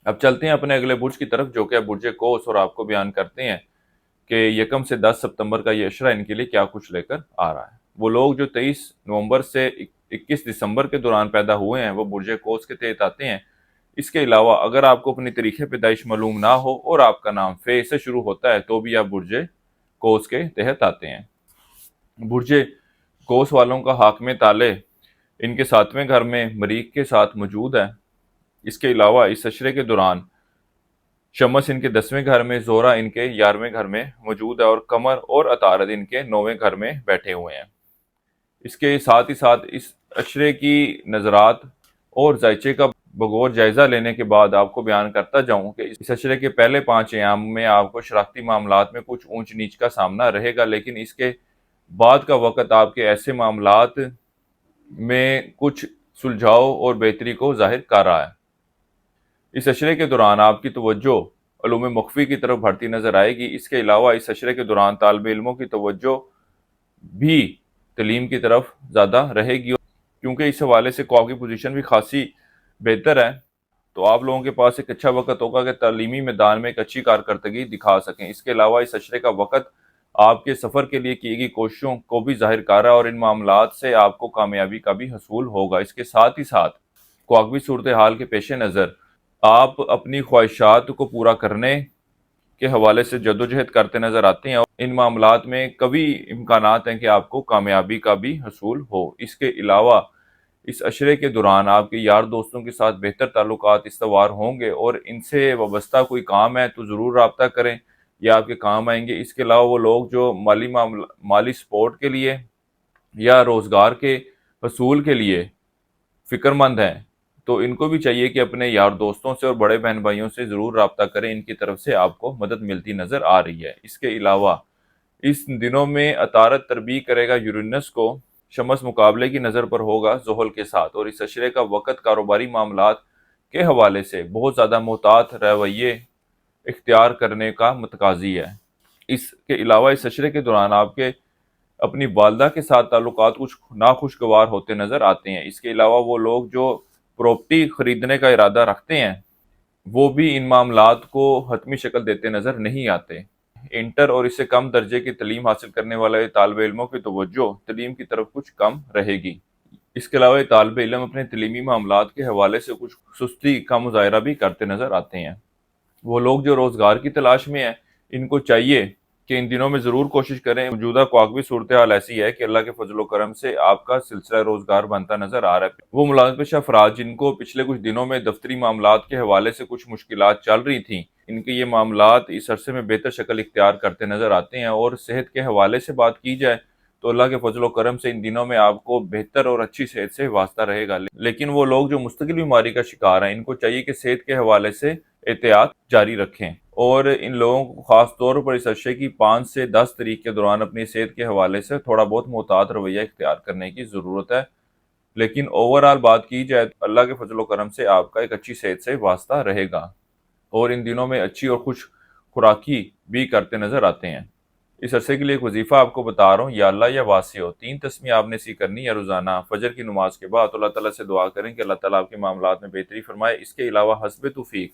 اب چلتے ہیں اپنے اگلے برج کی طرف جو کہ برج قوس، اور آپ کو بیان کرتے ہیں کہ یکم سے 10 ستمبر کا یہ اشرہ ان کے لیے کیا کچھ لے کر آ رہا ہے۔ وہ لوگ جو 23 نومبر سے 21 دسمبر کے دوران پیدا ہوئے ہیں وہ برج قوس کے تحت آتے ہیں۔ اس کے علاوہ اگر آپ کو اپنی تاریخ پیدائش معلوم نہ ہو اور آپ کا نام فے سے شروع ہوتا ہے تو بھی آپ برج قوس کے تحت آتے ہیں۔ برج قوس والوں کا حاکم طالع ان کے 7ویں گھر میں مریخ کے ساتھ موجود ہے۔ اس کے علاوہ اس اشرے کے دوران شمس ان کے 10ویں گھر میں، زہرہ ان کے 11ویں گھر میں موجود ہے، اور قمر اور عطارد ان کے 9ویں گھر میں بیٹھے ہوئے ہیں۔ اس کے ساتھ ہی ساتھ اس اشرے کی نظرات اور ذائچے کا بغور جائزہ لینے کے بعد آپ کو بیان کرتا جاؤں کہ اس اشرے کے پہلے 5 ایام میں آپ کو شراکتی معاملات میں کچھ اونچ نیچ کا سامنا رہے گا، لیکن اس کے بعد کا وقت آپ کے ایسے معاملات میں کچھ سلجھاؤ اور بہتری کو ظاہر کر رہا ہے۔ اس اشرے کے دوران آپ کی توجہ علوم مخفی کی طرف بڑھتی نظر آئے گی۔ اس کے علاوہ اس اشرے کے دوران طالب علموں کی توجہ بھی تعلیم کی طرف زیادہ رہے گی، کیونکہ اس حوالے سے قوم کی پوزیشن بھی خاصی بہتر ہے، تو آپ لوگوں کے پاس ایک اچھا وقت ہوگا کہ تعلیمی میدان میں ایک اچھی کارکردگی دکھا سکیں۔ اس کے علاوہ اس اشرے کا وقت آپ کے سفر کے لیے کی گئی کوششوں کو بھی ظاہر کر رہا ہے، اور ان معاملات سے آپ کو کامیابی کا بھی حصول ہوگا۔ اس کے ساتھ ہی ساتھ قومی صورتحال کے پیش نظر آپ اپنی خواہشات کو پورا کرنے کے حوالے سے جدوجہد کرتے نظر آتے ہیں، اور ان معاملات میں قوی امکانات ہیں کہ آپ کو کامیابی کا بھی حصول ہو۔ اس کے علاوہ اس اشرے کے دوران آپ کے یار دوستوں کے ساتھ بہتر تعلقات استوار ہوں گے، اور ان سے وابستہ کوئی کام ہے تو ضرور رابطہ کریں، یہ آپ کے کام آئیں گے۔ اس کے علاوہ وہ لوگ جو مالی سپورٹ کے لیے یا روزگار کے حصول کے لیے فکر مند ہیں، تو ان کو بھی چاہیے کہ اپنے یار دوستوں سے اور بڑے بہن بھائیوں سے ضرور رابطہ کریں، ان کی طرف سے آپ کو مدد ملتی نظر آ رہی ہے۔ اس کے علاوہ اس دنوں میں عطارد تربیع کرے گا یورینس کو، شمس مقابلے کی نظر پر ہوگا زحل کے ساتھ، اور اس اشرے کا وقت کاروباری معاملات کے حوالے سے بہت زیادہ محتاط رویے اختیار کرنے کا متقاضی ہے۔ اس کے علاوہ اس اشرے کے دوران آپ کے اپنی والدہ کے ساتھ تعلقات کچھ ناخوشگوار ہوتے نظر آتے ہیں۔ اس کے علاوہ وہ لوگ جو پراپرٹی خریدنے کا ارادہ رکھتے ہیں وہ بھی ان معاملات کو حتمی شکل دیتے نظر نہیں آتے۔ انٹر اور اس سے کم درجے کی تعلیم حاصل کرنے والے طالب علموں کی توجہ تعلیم کی طرف کچھ کم رہے گی۔ اس کے علاوہ طالب علم اپنے تعلیمی معاملات کے حوالے سے کچھ سستی کا مظاہرہ بھی کرتے نظر آتے ہیں۔ وہ لوگ جو روزگار کی تلاش میں ہیں ان کو چاہیے کہ ان دنوں میں ضرور کوشش کریں۔ موجودہ قومی صورتحال ایسی ہے کہ اللہ کے فضل و کرم سے آپ کا سلسلہ روزگار بنتا نظر آ رہا ہے۔ وہ ملازمت پیشہ افراد جن کو پچھلے کچھ دنوں میں دفتری معاملات کے حوالے سے کچھ مشکلات چل رہی تھیں، ان کے یہ معاملات اس عرصے میں بہتر شکل اختیار کرتے نظر آتے ہیں۔ اور صحت کے حوالے سے بات کی جائے تو اللہ کے فضل و کرم سے ان دنوں میں آپ کو بہتر اور اچھی صحت سے واسطہ رہے گا، لیکن وہ لوگ جو مستقل بیماری کا شکار ہیں ان کو چاہیے کہ صحت کے حوالے سے احتیاط جاری رکھیں، اور ان لوگوں کو خاص طور پر اس عرصے کی 5 سے 10 تاریخ کے دوران اپنی صحت کے حوالے سے تھوڑا بہت محتاط رویہ اختیار کرنے کی ضرورت ہے۔ لیکن اوورآل بات کی جائے تو اللہ کے فضل و کرم سے آپ کا ایک اچھی صحت سے واسطہ رہے گا، اور ان دنوں میں اچھی اور خوش خوراکی بھی کرتے نظر آتے ہیں۔ اس عرصے کے لیے ایک وظیفہ آپ کو بتا رہا ہوں، یا اللہ یا واسع، 3 تسمیہ آپ نے سی کرنی ہے روزانہ فجر کی نماز کے بعد۔ اللہ تعالیٰ سے دعا کریں کہ اللہ تعالیٰ آپ کے معاملات میں بہتری فرمائے۔ اس کے علاوہ حسب توفیق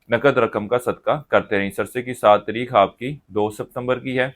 نقد رقم کا صدقہ کرتے رہیں۔ اس عرصے کی 7 تاریخ آپ کی 2 ستمبر کی ہے۔